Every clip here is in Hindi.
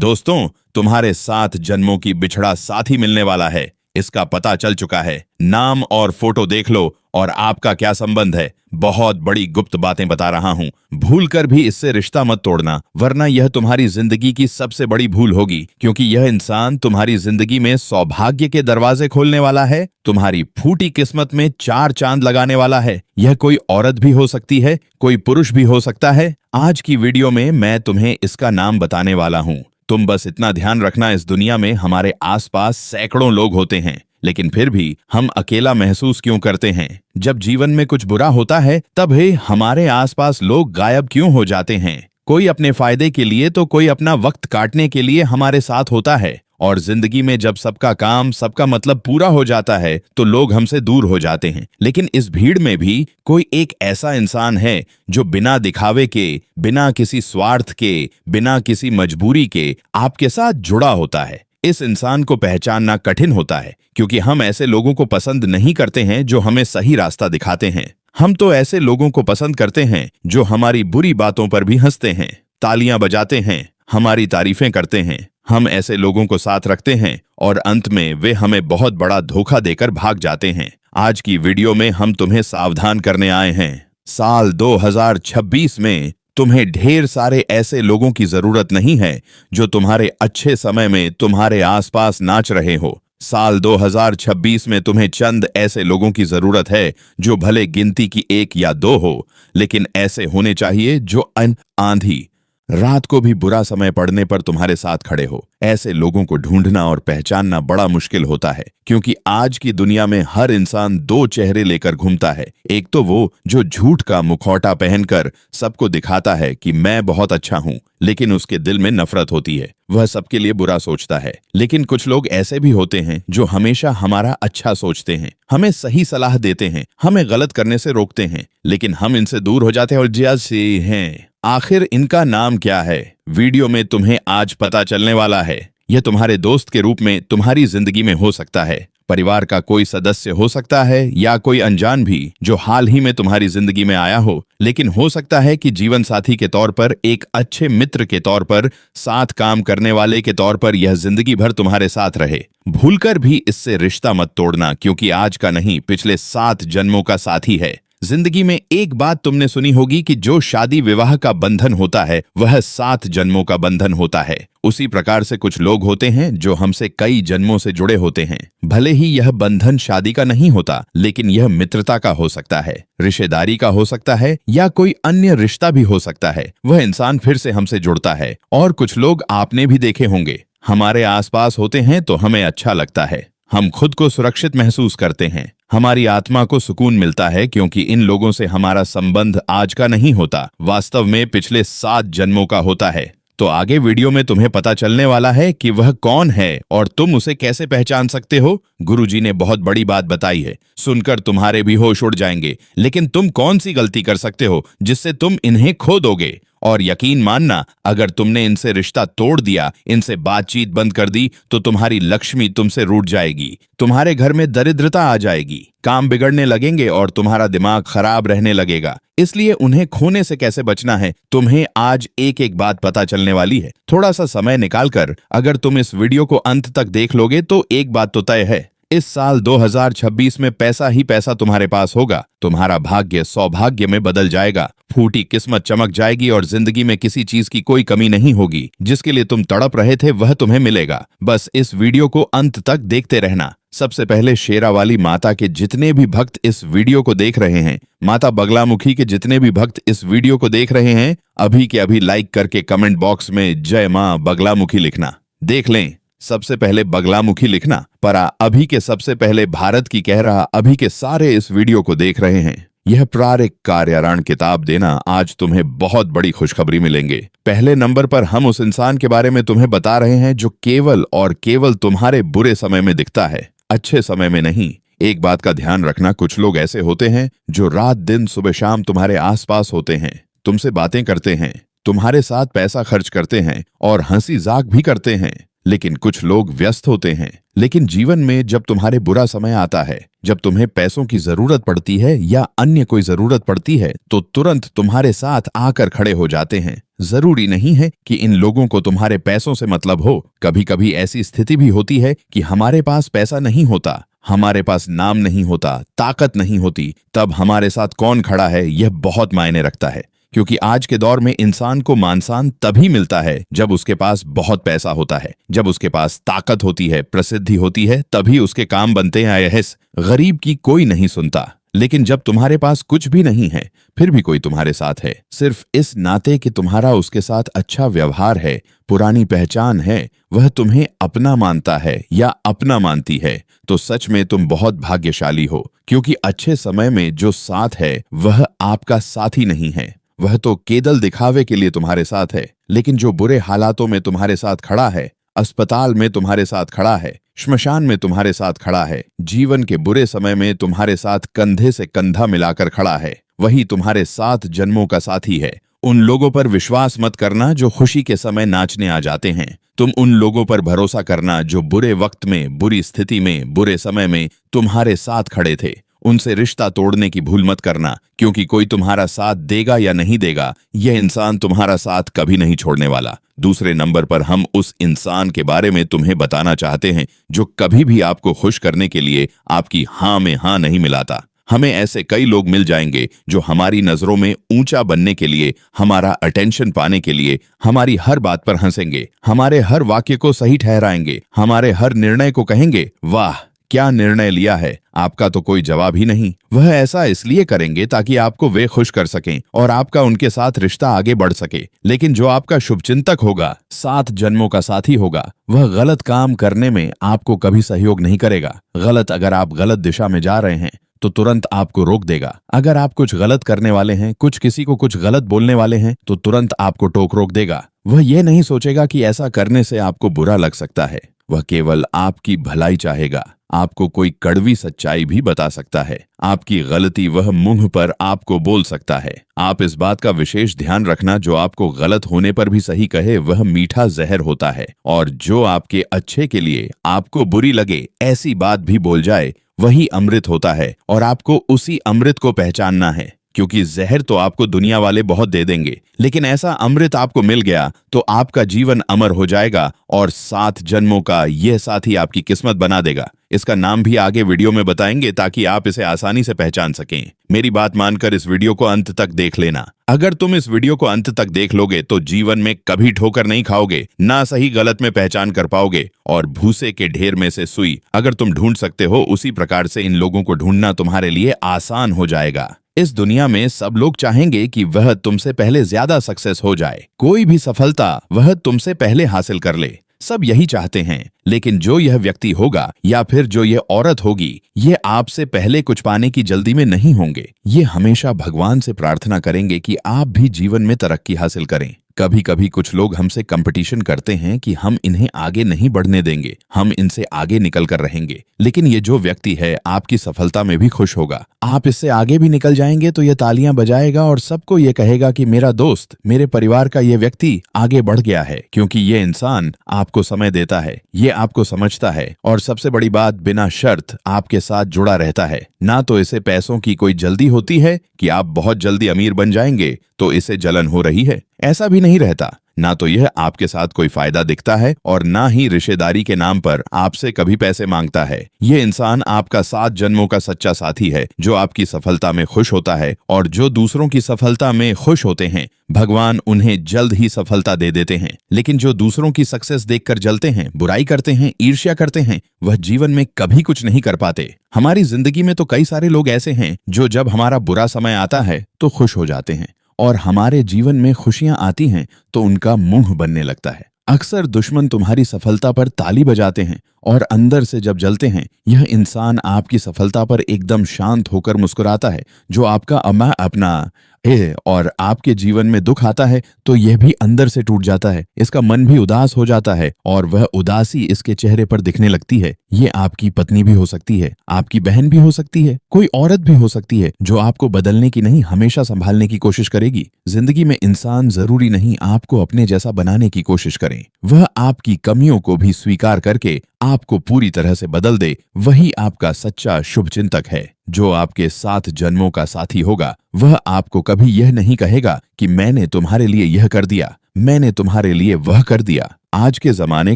दोस्तों, तुम्हारे 7 जन्मों की बिछड़ा साथी मिलने वाला है। इसका पता चल चुका है। नाम और फोटो देख लो और आपका क्या संबंध है। बहुत बड़ी गुप्त बातें बता रहा हूँ। भूलकर भी इससे रिश्ता मत तोड़ना, वरना यह तुम्हारी जिंदगी की सबसे बड़ी भूल होगी, क्योंकि यह इंसान तुम्हारी जिंदगी में सौभाग्य के दरवाजे खोलने वाला है, तुम्हारी फूटी किस्मत में 4 चांद लगाने वाला है। यह कोई औरत भी हो सकती है, कोई पुरुष भी हो सकता है। आज की वीडियो में मैं तुम्हें इसका नाम बताने वाला हूँ। तुम बस इतना ध्यान रखना, इस दुनिया में हमारे आसपास सैकड़ों लोग होते हैं, लेकिन फिर भी हम अकेला महसूस क्यों करते हैं? जब जीवन में कुछ बुरा होता है तब ही हमारे आसपास लोग गायब क्यों हो जाते हैं? कोई अपने फायदे के लिए तो कोई अपना वक्त काटने के लिए हमारे साथ होता है, और जिंदगी में जब सबका काम, सबका मतलब पूरा हो जाता है तो लोग हमसे दूर हो जाते हैं। लेकिन इस भीड़ में भी कोई एक ऐसा इंसान है जो बिना दिखावे के, बिना किसी स्वार्थ के, बिना किसी मजबूरी के आपके साथ जुड़ा होता है। इस इंसान को पहचानना कठिन होता है, क्योंकि हम ऐसे लोगों को पसंद नहीं करते हैं जो हमें सही रास्ता दिखाते हैं। हम तो ऐसे लोगों को पसंद करते हैं जो हमारी बुरी बातों पर भी हंसते हैं, तालियां बजाते हैं, हमारी तारीफें करते हैं। हम ऐसे लोगों को साथ रखते हैं और अंत में वे हमें बहुत बड़ा धोखा देकर भाग जाते हैं। आज की वीडियो में हम तुम्हें सावधान करने आए हैं। साल 2026 में तुम्हें ढेर सारे ऐसे लोगों की जरूरत नहीं है जो तुम्हारे अच्छे समय में तुम्हारे आसपास नाच रहे हो। साल 2026 में तुम्हें चंद ऐसे लोगों की जरूरत है जो भले गिनती की 1 या 2 हो, लेकिन ऐसे होने चाहिए जो आंधी रात को भी बुरा समय पड़ने पर तुम्हारे साथ खड़े हो। ऐसे लोगों को ढूंढना और पहचानना बड़ा मुश्किल होता है, क्योंकि आज की दुनिया में हर इंसान 2 चेहरे लेकर घूमता है। एक तो वो जो झूठ का मुखौटा पहनकर सबको दिखाता है कि मैं बहुत अच्छा हूँ, लेकिन उसके दिल में नफरत होती है, वह सबके लिए बुरा सोचता है। लेकिन कुछ लोग ऐसे भी होते हैं जो हमेशा हमारा अच्छा सोचते हैं, हमें सही सलाह देते हैं, हमें गलत करने से रोकते हैं, लेकिन हम इनसे दूर हो जाते हैं और जैसे हैं। आखिर इनका नाम क्या है? वीडियो में तुम्हें आज पता चलने वाला है। यह तुम्हारे दोस्त के रूप में तुम्हारी जिंदगी में हो सकता है, परिवार का कोई सदस्य हो सकता है, या कोई अनजान भी जो हाल ही में तुम्हारी जिंदगी में आया हो। लेकिन हो सकता है कि जीवन साथी के तौर पर, एक अच्छे मित्र के तौर पर, साथ काम करने वाले के तौर पर यह जिंदगी भर तुम्हारे साथ रहे। भूलकर भी इससे रिश्ता मत तोड़ना, क्योंकि आज का नहीं, पिछले 7 जन्मों का साथी है। जिंदगी में एक बात तुमने सुनी होगी कि जो शादी विवाह का बंधन होता है वह 7 जन्मों का बंधन होता है। उसी प्रकार से कुछ लोग होते हैं जो हमसे कई जन्मों से जुड़े होते हैं। भले ही यह बंधन शादी का नहीं होता, लेकिन यह मित्रता का हो सकता है, रिश्तेदारी का हो सकता है, या कोई अन्य रिश्ता भी हो सकता है। वह इंसान फिर से हमसे जुड़ता है। और कुछ लोग आपने भी देखे होंगे, हमारे आसपास होते हैं तो हमें अच्छा लगता है, हम खुद को सुरक्षित महसूस करते हैं, हमारी आत्मा को सुकून मिलता है, क्योंकि इन लोगों से हमारा संबंध आज का नहीं होता, वास्तव में पिछले 7 जन्मों का होता है। तो आगे वीडियो में तुम्हें पता चलने वाला है कि वह कौन है और तुम उसे कैसे पहचान सकते हो। गुरुजी ने बहुत बड़ी बात बताई है, सुनकर तुम्हारे भी होश उड़ जाएंगे। लेकिन तुम कौन सी गलती कर सकते हो जिससे तुम इन्हें खो दोगे? और यकीन मानना, अगर तुमने इनसे रिश्ता तोड़ दिया, इनसे बातचीत बंद कर दी, तो तुम्हारी लक्ष्मी तुमसे रूठ जाएगी, तुम्हारे घर में दरिद्रता आ जाएगी, काम बिगड़ने लगेंगे और तुम्हारा दिमाग खराब रहने लगेगा। इसलिए उन्हें खोने से कैसे बचना है, तुम्हें आज एक एक बात पता चलने वाली है। थोड़ा सा समय निकालकर अगर तुम इस वीडियो को अंत तक देख लोगे तो एक बात तो तय है, इस साल 2026 में पैसा ही पैसा तुम्हारे पास होगा। तुम्हारा भाग्य सौभाग्य में बदल जाएगा, फूटी किस्मत चमक जाएगी और जिंदगी में किसी चीज की कोई कमी नहीं होगी। जिसके लिए तुम तड़प रहे थे वह तुम्हें मिलेगा। बस इस वीडियो को अंत तक देखते रहना। सबसे पहले शेरावाली माता के जितने भी भक्त इस वीडियो को देख रहे हैं, माता बगलामुखी के जितने भी भक्त इस वीडियो को देख रहे हैं, अभी के अभी लाइक करके कमेंट बॉक्स में जय मां बगलामुखी लिखना। देख लें, सबसे पहले बगलामुखी लिखना, पर अभी के सबसे पहले भारत की कह रहा अभी के सारे इस वीडियो को देख रहे हैं। यह प्रारिक कार्यारण किताब देना, आज तुम्हें बहुत बड़ी खुशखबरी मिलेंगे। पहले नंबर पर हम उस इंसान के बारे में तुम्हें बता रहे हैं जो केवल और केवल तुम्हारे बुरे समय में दिखता है, अच्छे समय में नहीं। एक बात का ध्यान रखना, कुछ लोग ऐसे होते हैं जो रात दिन सुबह शाम तुम्हारे आसपास होते हैं, तुमसे बातें करते हैं, तुम्हारे साथ पैसा खर्च करते हैं और हंसी जाक भी करते हैं। लेकिन कुछ लोग व्यस्त होते हैं। लेकिन जीवन में जब तुम्हारे बुरा समय आता है, जब तुम्हें पैसों की जरूरत पड़ती है या अन्य कोई जरूरत पड़ती है, तो तुरंत तुम्हारे साथ आकर खड़े हो जाते हैं। जरूरी नहीं है कि इन लोगों को तुम्हारे पैसों से मतलब हो। कभी कभी ऐसी स्थिति भी होती है कि हमारे पास पैसा नहीं होता, हमारे पास नाम नहीं होता, ताकत नहीं होती, तब हमारे साथ कौन खड़ा है यह बहुत मायने रखता है। क्योंकि आज के दौर में इंसान को मान-सम्मान तभी मिलता है जब उसके पास बहुत पैसा होता है, जब उसके पास ताकत होती है, प्रसिद्धि होती है, तभी उसके काम बनते हैं। आयहिस गरीब की कोई नहीं सुनता। लेकिन जब तुम्हारे पास कुछ भी नहीं है, फिर भी कोई तुम्हारे साथ है, सिर्फ इस नाते कि तुम्हारा उसके साथ अच्छा व्यवहार है, पुरानी पहचान है, वह तुम्हें अपना मानता है या अपना मानती है, तो सच में तुम बहुत भाग्यशाली हो। क्योंकि अच्छे समय में जो साथ है वह आपका साथी नहीं है, वह तो केवल दिखावे के लिए तुम्हारे साथ है। लेकिन जो बुरे हालातों में तुम्हारे साथ खड़ा है, अस्पताल में तुम्हारे साथ खड़ा है, श्मशान में तुम्हारे साथ खड़ा है, जीवन के बुरे समय में तुम्हारे साथ कंधे से कंधा मिलाकर खड़ा है, वही तुम्हारे 7 जन्मों का साथी है। उन लोगों पर विश्वास मत करना जो खुशी के समय नाचने आ जाते हैं। तुम उन लोगों पर भरोसा करना जो बुरे वक्त में, बुरी स्थिति में, बुरे समय में तुम्हारे साथ खड़े थे। उनसे रिश्ता तोड़ने की भूल मत करना, क्योंकि कोई तुम्हारा साथ देगा या नहीं देगा, यह इंसान तुम्हारा साथ कभी नहीं छोड़ने वाला। दूसरे नंबर पर हम उस इंसान के बारे में तुम्हें बताना चाहते हैं जो कभी भी आपको खुश करने के लिए आपकी हाँ में हाँ नहीं मिलाता। हमें ऐसे कई लोग मिल जाएंगे जो हमारी नजरों में ऊंचा बनने के लिए, हमारा अटेंशन पाने के लिए, हमारी हर बात पर हंसेंगे, हमारे हर वाक्य को सही ठहराएंगे, हमारे हर निर्णय को कहेंगे वाह क्या निर्णय लिया है, आपका तो कोई जवाब ही नहीं। वह ऐसा इसलिए करेंगे ताकि आपको वे खुश कर सकें और आपका उनके साथ रिश्ता आगे बढ़ सके। लेकिन जो आपका शुभचिंतक होगा, 7 जन्मों का साथी होगा, वह गलत काम करने में आपको कभी सहयोग नहीं करेगा। अगर आप गलत दिशा में जा रहे हैं तो तुरंत आपको रोक देगा। अगर आप कुछ गलत करने वाले हैं, किसी को कुछ गलत बोलने वाले हैं, तो तुरंत आपको टोक रोक देगा। वह यह नहीं सोचेगा कि ऐसा करने से आपको बुरा लग सकता है, वह केवल आपकी भलाई चाहेगा। आपको कोई कड़वी सच्चाई भी बता सकता है, आपकी गलती वह मुंह पर आपको बोल सकता है। आप इस बात का विशेष ध्यान रखना, जो आपको गलत होने पर भी सही कहे वह मीठा जहर होता है, और जो आपके अच्छे के लिए आपको बुरी लगे ऐसी बात भी बोल जाए वही अमृत होता है, और आपको उसी अमृत को पहचानना है। क्योंकि जहर तो आपको दुनिया वाले बहुत दे देंगे, लेकिन ऐसा अमृत आपको मिल गया तो आपका जीवन अमर हो जाएगा और 7 जन्मों का यह साथी आपकी किस्मत बना देगा। इसका नाम भी आगे वीडियो में बताएंगे ताकि आप इसे आसानी से पहचान सकें। मेरी बात मानकर इस वीडियो को अंत तक देख लेना। अगर तुम इस वीडियो को अंत तक देख लोगे तो जीवन में कभी ठोकर नहीं खाओगे, ना सही गलत में पहचान कर पाओगे, और भूसे के ढेर में से सुई अगर तुम ढूंढ सकते हो, उसी प्रकार से इन लोगों को ढूंढना तुम्हारे लिए आसान हो जाएगा। इस दुनिया में सब लोग चाहेंगे कि वह तुमसे पहले ज्यादा सक्सेस हो जाए, कोई भी सफलता वह तुमसे पहले हासिल कर ले। सब यही चाहते हैं, लेकिन जो यह व्यक्ति होगा या फिर जो यह औरत होगी, ये आपसे पहले कुछ पाने की जल्दी में नहीं होंगे। ये हमेशा भगवान से प्रार्थना करेंगे कि आप भी जीवन में तरक्की हासिल करें। कभी कभी कुछ लोग हमसे कंपटीशन करते हैं कि हम इन्हें आगे नहीं बढ़ने देंगे, हम इनसे आगे निकल कर रहेंगे। लेकिन ये जो व्यक्ति है आपकी सफलता में भी खुश होगा। आप इससे आगे भी निकल जाएंगे तो ये तालियां बजाएगा और सबको ये कहेगा कि मेरा दोस्त, मेरे परिवार का ये व्यक्ति आगे बढ़ गया है, क्योंकि ये इंसान आपको समय देता है, ये आपको समझता है, और सबसे बड़ी बात, बिना शर्त आपके साथ जुड़ा रहता है। ना तो इसे पैसों की कोई जल्दी होती है कि आप बहुत जल्दी अमीर बन जाएंगे तो इसे जलन हो रही है, ऐसा भी नहीं रहता। ना तो यह आपके साथ कोई फायदा दिखता है और ना ही रिश्तेदारी के नाम पर आपसे कभी पैसे मांगता है। ये इंसान आपका 7 जन्मों का सच्चा साथी है, जो आपकी सफलता में खुश होता है, और जो दूसरों की सफलता में खुश होते हैं भगवान उन्हें जल्द ही सफलता दे देते हैं। लेकिन जो दूसरों की सक्सेस देखकर जलते हैं, बुराई करते हैं, ईर्ष्या करते हैं, वह जीवन में कभी कुछ नहीं कर पाते। हमारी जिंदगी में तो कई सारे लोग ऐसे हैं जो जब हमारा बुरा समय आता है तो खुश हो जाते हैं, और हमारे जीवन में खुशियां आती हैं तो उनका मुंह बनने लगता है। अक्सर दुश्मन तुम्हारी सफलता पर ताली बजाते हैं और अंदर से जब जलते हैं, यह इंसान आपकी सफलता पर एकदम शांत होकर मुस्कुराता है, जो आपका अपना और आपके जीवन में दुख आता है तो यह भी अंदर से टूट जाता है, इसका मन भी उदास हो जाता है और वह उदासी इसके चेहरे पर दिखने लगती है। ये आपकी पत्नी भी हो सकती है, आपकी बहन भी हो सकती है, कोई औरत भी हो सकती है जो आपको बदलने की नहीं हमेशा संभालने की कोशिश करेगी। जिंदगी में इंसान जरूरी नहीं आपको अपने जैसा बनाने की कोशिश करे, वह आपकी कमियों को भी स्वीकार करके आपको पूरी तरह से बदल दे। वही आपका सच्चा शुभचिंतक है। जो आपके 7 जन्मों का साथी होगा वह आपको कभी यह नहीं कहेगा कि मैंने तुम्हारे लिए यह कर दिया, मैंने तुम्हारे लिए वह कर दिया। आज के जमाने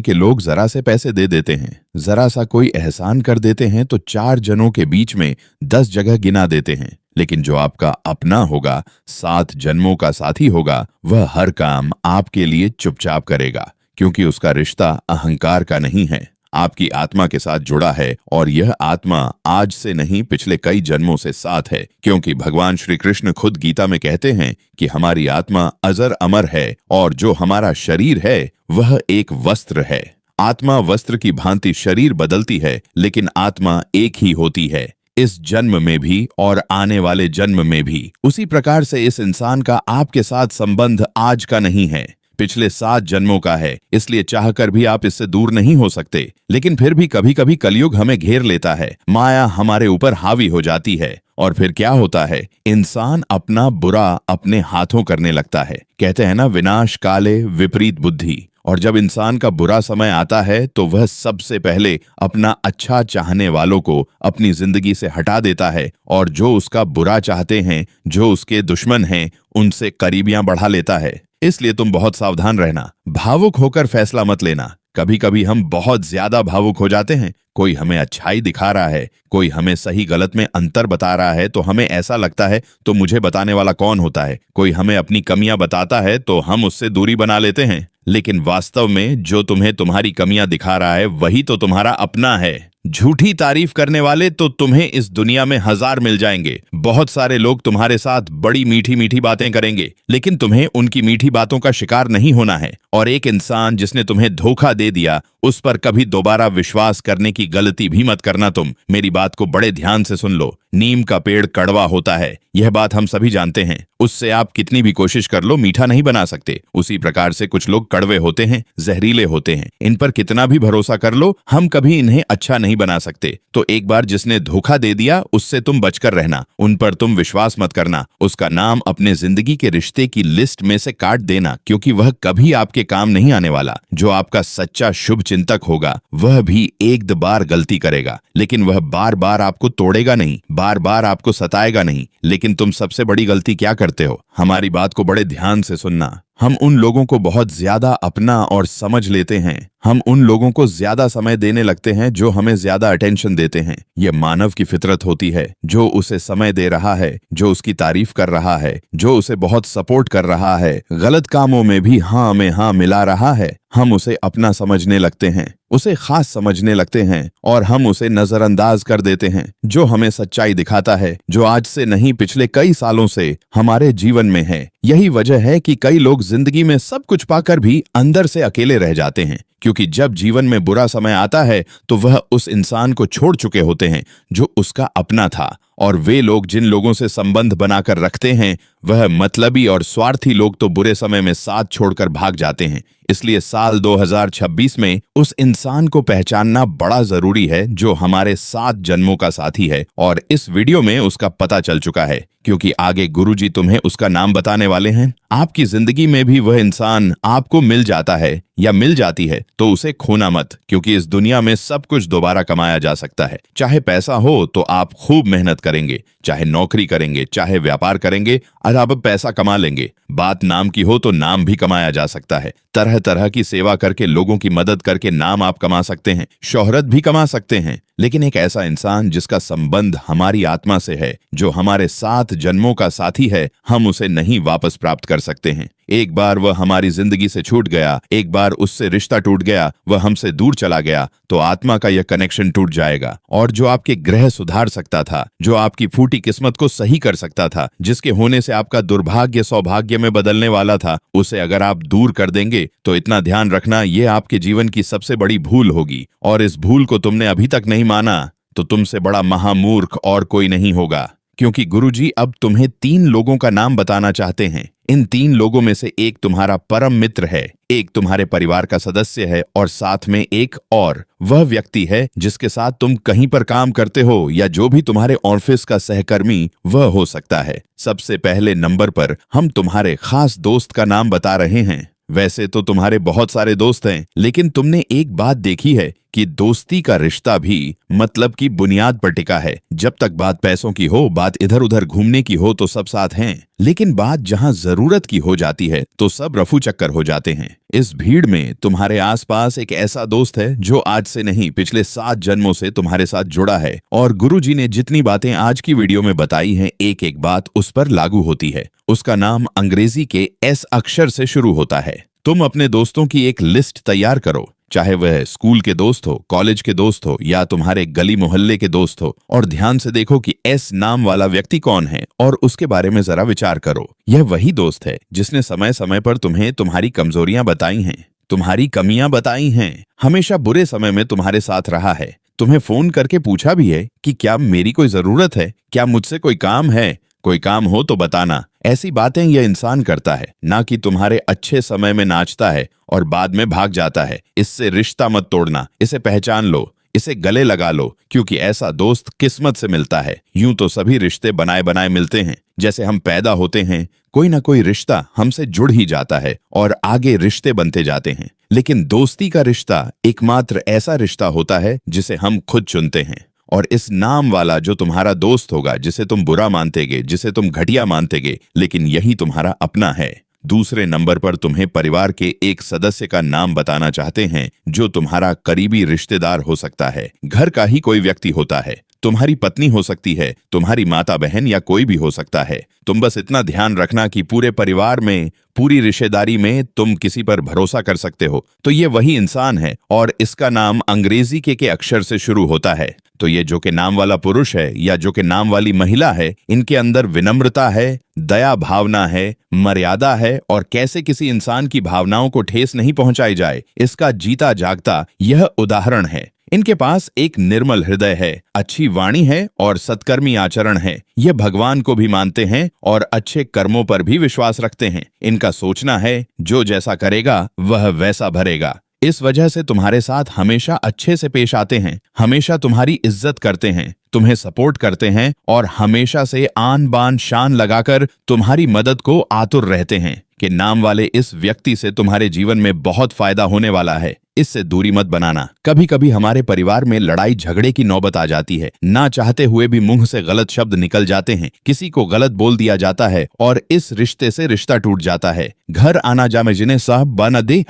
के लोग जरा से पैसे दे देते हैं, जरा सा कोई एहसान कर देते हैं तो 4 जनों के बीच में 10 जगह गिना देते हैं। लेकिन जो आपका अपना होगा, 7 जन्मों का साथी होगा, वह हर काम आपके लिए चुपचाप करेगा, क्योंकि उसका रिश्ता अहंकार का नहीं है, आपकी आत्मा के साथ जुड़ा है। और यह आत्मा आज से नहीं पिछले कई जन्मों से साथ है, क्योंकि भगवान श्री कृष्ण खुद गीता में कहते हैं कि हमारी आत्मा अजर अमर है और जो हमारा शरीर है वह एक वस्त्र है। आत्मा वस्त्र की भांति शरीर बदलती है, लेकिन आत्मा एक ही होती है, इस जन्म में भी और आने वाले जन्म में भी। उसी प्रकार से इस इंसान का आपके साथ संबंध आज का नहीं है, पिछले 7 जन्मों का है, इसलिए चाहकर भी आप इससे दूर नहीं हो सकते। लेकिन फिर भी कभी कभी कलयुग हमें घेर लेता है, माया हमारे ऊपर हावी हो जाती है और फिर क्या होता है, इंसान अपना बुरा अपने हाथों करने लगता है। कहते हैं ना, विनाश काले विपरीत बुद्धि। और जब इंसान का बुरा समय आता है तो वह सबसे पहले अपना अच्छा चाहने वालों को अपनी जिंदगी से हटा देता है और जो उसका बुरा चाहते हैं, जो उसके दुश्मन हैं, उनसे करीबियां बढ़ा लेता है। इसलिए तुम बहुत सावधान रहना, भावुक होकर फैसला मत लेना। कभी कभी हम बहुत ज्यादा भावुक हो जाते हैं। कोई हमें अच्छाई दिखा रहा है, कोई हमें सही गलत में अंतर बता रहा है तो हमें ऐसा लगता है तो मुझे बताने वाला कौन होता है। कोई हमें अपनी कमियां बताता है तो हम उससे दूरी बना लेते हैं। लेकिन वास्तव में जो तुम्हें तुम्हारी कमियां दिखा रहा है वही तो तुम्हारा अपना है। झूठी तारीफ करने वाले तो तुम्हें इस दुनिया में 1000 मिल जाएंगे। बहुत सारे लोग तुम्हारे साथ बड़ी मीठी मीठी बातें करेंगे, लेकिन तुम्हें उनकी मीठी बातों का शिकार नहीं होना है। और एक इंसान जिसने तुम्हें धोखा दे दिया, उस पर कभी दोबारा विश्वास करने की गलती भी मत करना। तुम मेरी बात को बड़े ध्यान से सुन लो। नीम का पेड़ कड़वा होता है, यह बात हम सभी जानते हैं। उससे आप कितनी भी कोशिश कर लो मीठा नहीं बना सकते। उसी प्रकार से कुछ लोग कड़वे होते हैं, जहरीले होते हैं। इन पर कितना भी भरोसा कर लो, हम कभी इन्हें अच्छा नहीं बना सकते। तो एक बार जिसने धोखा दे दिया उससे तुम बचकर रहना, उन पर तुम विश्वास मत करना। उसका नाम अपने जिंदगी के रिश्ते की लिस्ट में से काट देना, क्योंकि वह कभी आपके काम नहीं आने वाला। जो आपका सच्चा शुभ चिंतक होगा वह भी एक दो बार गलती करेगा, लेकिन वह बार बार आपको तोड़ेगा नहीं, बार बार आपको सताएगा नहीं। लेकिन तुम सबसे बड़ी गलती क्या करते हो? हमारी बात को बड़े ध्यान से सुनना। हम उन लोगों को बहुत ज्यादा अपना और समझ लेते हैं। हम उन लोगों को ज्यादा समय देने लगते हैं जो हमें ज्यादा अटेंशन देते हैं। यह मानव की फितरत होती है। जो उसे समय दे रहा है, जो उसकी तारीफ कर रहा है, जो उसे बहुत सपोर्ट कर रहा है, गलत कामों में भी हाँ में हाँ मिला रहा है, हम उसे अपना समझने लगते हैं, उसे खास समझने लगते हैं और हम उसे नजरअंदाज कर देते हैं। जो हमें सच्चाई दिखाता है, जो आज से नहीं पिछले कई सालों से हमारे जीवन में है। यही वजह है कि कई लोग जिंदगी में सब कुछ पाकर भी अंदर से अकेले रह जाते हैं, क्योंकि जब जीवन में बुरा समय आता है तो वह उस इंसान को छोड़ चुके होते हैं जो उसका अपना था। और वे लोग जिन लोगों से संबंध बनाकर रखते हैं वह मतलबी और स्वार्थी लोग तो बुरे समय में साथ छोड़कर भाग जाते हैं। इसलिए साल 2026 में उस इंसान को पहचानना बड़ा जरूरी है जो हमारे 7 जन्मों का साथी है। और इस वीडियो में उसका पता चल चुका है, क्योंकि आगे गुरुजी तुम्हें उसका नाम बताने वाले हैं। आपकी जिंदगी में भी वह इंसान आपको मिल जाता है या मिल जाती है तो उसे खोना मत, क्योंकि इस दुनिया में सब कुछ दोबारा कमाया जा सकता है। चाहे पैसा हो तो आप खूब मेहनत करेंगे, चाहे नौकरी करेंगे, चाहे व्यापार करेंगे, अब पैसा कमा लेंगे। बात नाम की हो तो नाम भी कमाया जा सकता है। तरह तरह की सेवा करके, लोगों की मदद करके नाम आप कमा सकते हैं, शोहरत भी कमा सकते हैं। लेकिन एक ऐसा इंसान जिसका संबंध हमारी आत्मा से है, जो हमारे 7 जन्मों का साथी है, हम उसे नहीं वापस प्राप्त कर सकते हैं। एक बार वह हमारी जिंदगी से छूट गया, एक बार उससे रिश्ता टूट गया, वह हमसे दूर चला गया, तो आत्मा का यह कनेक्शन टूट जाएगा। और जो आपके ग्रह सुधार सकता था, जो आपकी फूटी किस्मत को सही कर सकता था, जिसके होने से आपका दुर्भाग्य सौभाग्य में बदलने वाला था, उसे अगर आप दूर कर देंगे तो इतना ध्यान रखना, ये आपके जीवन की सबसे बड़ी भूल होगी। और इस भूल को तुमने अभी तक नहीं माना तो तुमसे बड़ा महामूर्ख और कोई नहीं होगा। क्योंकि गुरुजी अब तुम्हें 3 लोगों का नाम बताना चाहते हैं। इन 3 लोगों में से एक तुम्हारा परम मित्र है, एक तुम्हारे परिवार का सदस्य है और साथ में एक और वह व्यक्ति है जिसके साथ तुम कहीं पर काम करते हो या जो भी तुम्हारे ऑफिस का सहकर्मी वह हो सकता है। सबसे पहले नंबर पर हम तुम्हारे खास दोस्त का नाम बता रहे हैं। वैसे तो तुम्हारे बहुत सारे दोस्त हैं, लेकिन तुमने एक बात देखी है कि दोस्ती का रिश्ता भी मतलब की बुनियाद पर टिका है। जब तक बात पैसों की हो, बात इधर उधर घूमने की हो तो सब साथ हैं, लेकिन बात जहां जरूरत की हो जाती है तो सब रफू चक्कर हो जाते हैं। इस भीड़ में तुम्हारे आसपास एक ऐसा दोस्त है जो आज से नहीं पिछले 7 जन्मों से तुम्हारे साथ जुड़ा है और गुरुजी ने जितनी बातें आज की वीडियो में बताई हैं, एक एक बात उस पर लागू होती है। उसका नाम अंग्रेजी के एस अक्षर से शुरू होता है। तुम अपने दोस्तों की एक लिस्ट तैयार करो, चाहे वह स्कूल के दोस्त हो, कॉलेज के दोस्त हो या तुम्हारे गली मोहल्ले के दोस्त हो, और ध्यान से देखो कि एस नाम वाला व्यक्ति कौन है और उसके बारे में जरा विचार करो। यह वही दोस्त है जिसने समय समय पर तुम्हें तुम्हारी कमजोरियां बताई हैं, तुम्हारी कमियां बताई हैं, हमेशा बुरे समय में तुम्हारे साथ रहा है, तुम्हें फोन करके पूछा भी है कि क्या मेरी कोई जरूरत है, क्या मुझसे कोई काम है, कोई काम हो तो बताना। ऐसी बातें यह इंसान करता है, ना कि तुम्हारे अच्छे समय में नाचता है और बाद में भाग जाता है। इससे रिश्ता मत तोड़ना, इसे पहचान लो, इसे गले लगा लो, क्योंकि ऐसा दोस्त किस्मत से मिलता है। यूं तो सभी रिश्ते बनाए बनाए मिलते हैं। जैसे हम पैदा होते हैं, कोई ना कोई रिश्ता हमसे जुड़ ही जाता है और आगे रिश्ते बनते जाते हैं, लेकिन दोस्ती का रिश्ता एकमात्र ऐसा रिश्ता होता है जिसे हम खुद चुनते हैं। और इस नाम वाला जो तुम्हारा दोस्त होगा, जिसे तुम बुरा मानतेगे, जिसे तुम घटिया मानतेगे, लेकिन यही तुम्हारा अपना है। दूसरे नंबर पर तुम्हें परिवार के एक सदस्य का नाम बताना चाहते हैं जो तुम्हारा करीबी रिश्तेदार हो सकता है। घर का ही कोई व्यक्ति होता है, तुम्हारी पत्नी हो सकती है, तुम्हारी माता बहन या कोई भी हो सकता है। तुम बस इतना ध्यान रखना कि पूरे परिवार में, पूरी रिश्तेदारी में तुम किसी पर भरोसा कर सकते हो तो ये वही इंसान है और इसका नाम अंग्रेजी के अक्षर से शुरू होता है। तो ये जो के नाम वाला पुरुष है या जो के नाम वाली महिला है, इनके अंदर विनम्रता है, दया भावना है, मर्यादा है और कैसे किसी इंसान की भावनाओं को ठेस नहीं पहुंचाई जाए, इसका जीता जागता यह उदाहरण है। इनके पास एक निर्मल हृदय है, अच्छी वाणी है और सत्कर्मी आचरण है। ये भगवान को भी मानते हैं और अच्छे कर्मों पर भी विश्वास रखते हैं। इनका सोचना है जो जैसा करेगा वह वैसा भरेगा। इस वजह से तुम्हारे साथ हमेशा अच्छे से पेश आते हैं, हमेशा तुम्हारी इज्जत करते हैं, तुम्हें सपोर्ट करते हैं और हमेशा से आन बान शान लगाकर तुम्हारी मदद को आतुर रहते हैं कि नाम वाले इस व्यक्ति से तुम्हारे जीवन में बहुत फायदा होने वाला है। इससे दूरी मत बनाना। कभी कभी हमारे परिवार में लड़ाई झगड़े की नौबत आ जाती है, ना चाहते हुए भी मुंह से गलत शब्द निकल जाते हैं, किसी को गलत बोल दिया जाता है और इस रिश्ते से रिश्ता टूट जाता है। घर आना जामे जिन्हें साहब बना दे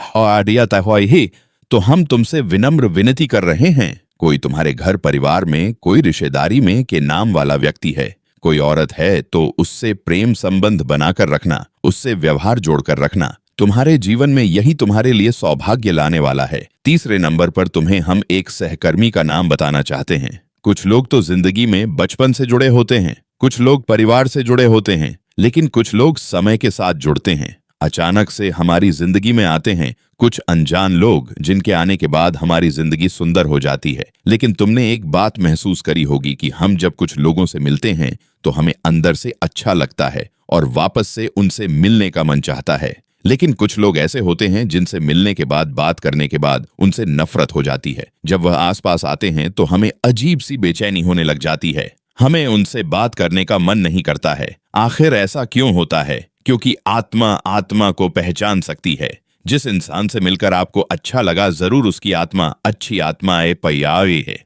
ही, तो हम तुमसे विनम्र विनती कर रहे हैं। कोई तुम्हारे घर परिवार में, कोई रिश्तेदारी में के नाम वाला व्यक्ति है, कोई औरत है तो उससे प्रेम संबंध बनाकर रखना, उससे व्यवहार जोड़कर रखना। तुम्हारे जीवन में यही तुम्हारे लिए सौभाग्य लाने वाला है। तीसरे नंबर पर तुम्हें हम एक सहकर्मी का नाम बताना चाहते हैं। कुछ लोग तो जिंदगी में बचपन से जुड़े होते हैं, कुछ लोग परिवार से जुड़े होते हैं, लेकिन कुछ लोग समय के साथ जुड़ते हैं, अचानक से हमारी जिंदगी में आते हैं। कुछ अनजान लोग जिनके आने के बाद हमारी जिंदगी सुंदर हो जाती है। लेकिन तुमने एक बात महसूस करी होगी कि हम जब कुछ लोगों से मिलते हैं तो हमें अंदर से अच्छा लगता है और वापस से उनसे मिलने का मन चाहता है। लेकिन कुछ लोग ऐसे होते हैं जिनसे मिलने के बाद, बात करने के बाद उनसे नफरत हो जाती है। जब वह आसपास आते हैं तो हमें अजीब सी बेचैनी होने लग जाती है, हमें उनसे बात करने का मन नहीं करता है। आखिर ऐसा क्यों होता है? क्योंकि आत्मा आत्मा को पहचान सकती है। जिस इंसान से मिलकर आपको अच्छा लगा, जरूर उसकी आत्मा अच्छी आत्माएं पयावी है।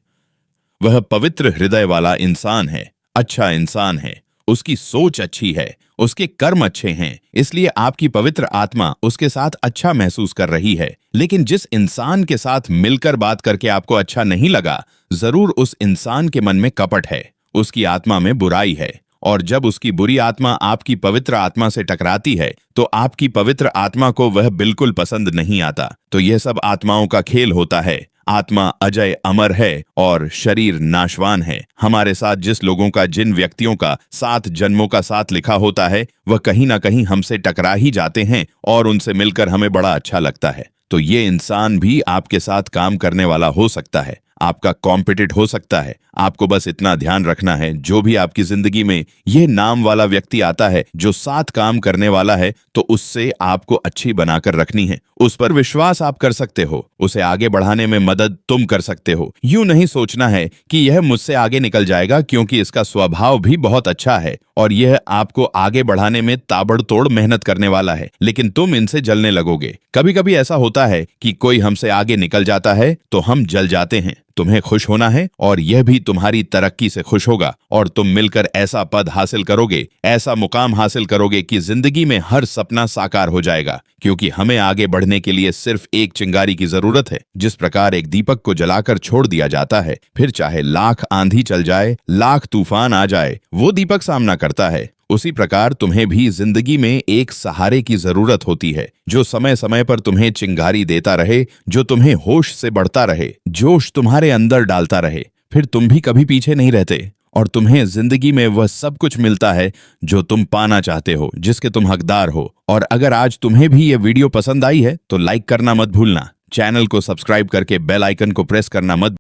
वह पवित्र हृदय वाला इंसान है, अच्छा इंसान है, उसकी सोच अच्छी है, उसके कर्म अच्छे हैं, इसलिए आपकी पवित्र आत्मा उसके साथ अच्छा महसूस कर रही है। लेकिन जिस इंसान के साथ मिलकर बात करके आपको अच्छा नहीं लगा, जरूर उस इंसान के मन में कपट है, उसकी आत्मा में बुराई है। और जब उसकी बुरी आत्मा आपकी पवित्र आत्मा से टकराती है तो आपकी पवित्र आत्मा को वह बिल्कुल पसंद नहीं आता। तो यह सब आत्माओं का खेल होता है। आत्मा अजय अमर है और शरीर नाशवान है। हमारे साथ जिस लोगों का, जिन व्यक्तियों का 7 जन्मों का साथ लिखा होता है, वह कहीं ना कहीं हमसे टकरा ही जाते हैं और उनसे मिलकर हमें बड़ा अच्छा लगता है। तो ये इंसान भी आपके साथ काम करने वाला हो सकता है। आपका कॉम्पिटिट हो सकता है। आपको बस इतना ध्यान रखना है, जो भी आपकी जिंदगी में यह नाम वाला व्यक्ति आता है जो साथ काम करने वाला है, तो उससे आपको अच्छी बनाकर रखनी है। उस पर विश्वास आप कर सकते हो, उसे आगे बढ़ाने में मदद तुम कर सकते हो। यूं नहीं सोचना है कि यह मुझसे आगे निकल जाएगा, क्योंकि इसका स्वभाव भी बहुत अच्छा है और यह आपको आगे बढ़ाने में ताबड़तोड़ मेहनत करने वाला है, लेकिन तुम इनसे जलने लगोगे। कभी कभी ऐसा होता है कि कोई हमसे आगे निकल जाता है तो हम जल जाते हैं। तुम्हें खुश होना है और यह भी तुम्हारी तरक्की से खुश होगा और तुम मिलकर ऐसा पद हासिल करोगे, ऐसा मुकाम हासिल करोगे कि जिंदगी में हर सपना साकार हो जाएगा। क्योंकि हमें आगे बढ़ने के लिए सिर्फ एक चिंगारी की जरूरत है। जिस प्रकार एक दीपक को जलाकर छोड़ दिया जाता है, फिर चाहे लाख आंधी चल जाए, लाख तूफान आ जाए, वो दीपक सामना करता है। उसी प्रकार तुम्हें भी जिंदगी में एक सहारे की जरूरत होती है, जो समय समय पर तुम्हें चिंगारी देता रहे, जो तुम्हें होश से बढ़ता रहे, जोश तुम्हारे अंदर डालता रहे। फिर तुम भी कभी पीछे नहीं रहते और तुम्हें जिंदगी में वह सब कुछ मिलता है जो तुम पाना चाहते हो, जिसके तुम हकदार हो। और अगर आज तुम्हें भी ये वीडियो पसंद आई है तो लाइक करना मत भूलना, चैनल को सब्सक्राइब करके बेल आइकन को प्रेस करना मत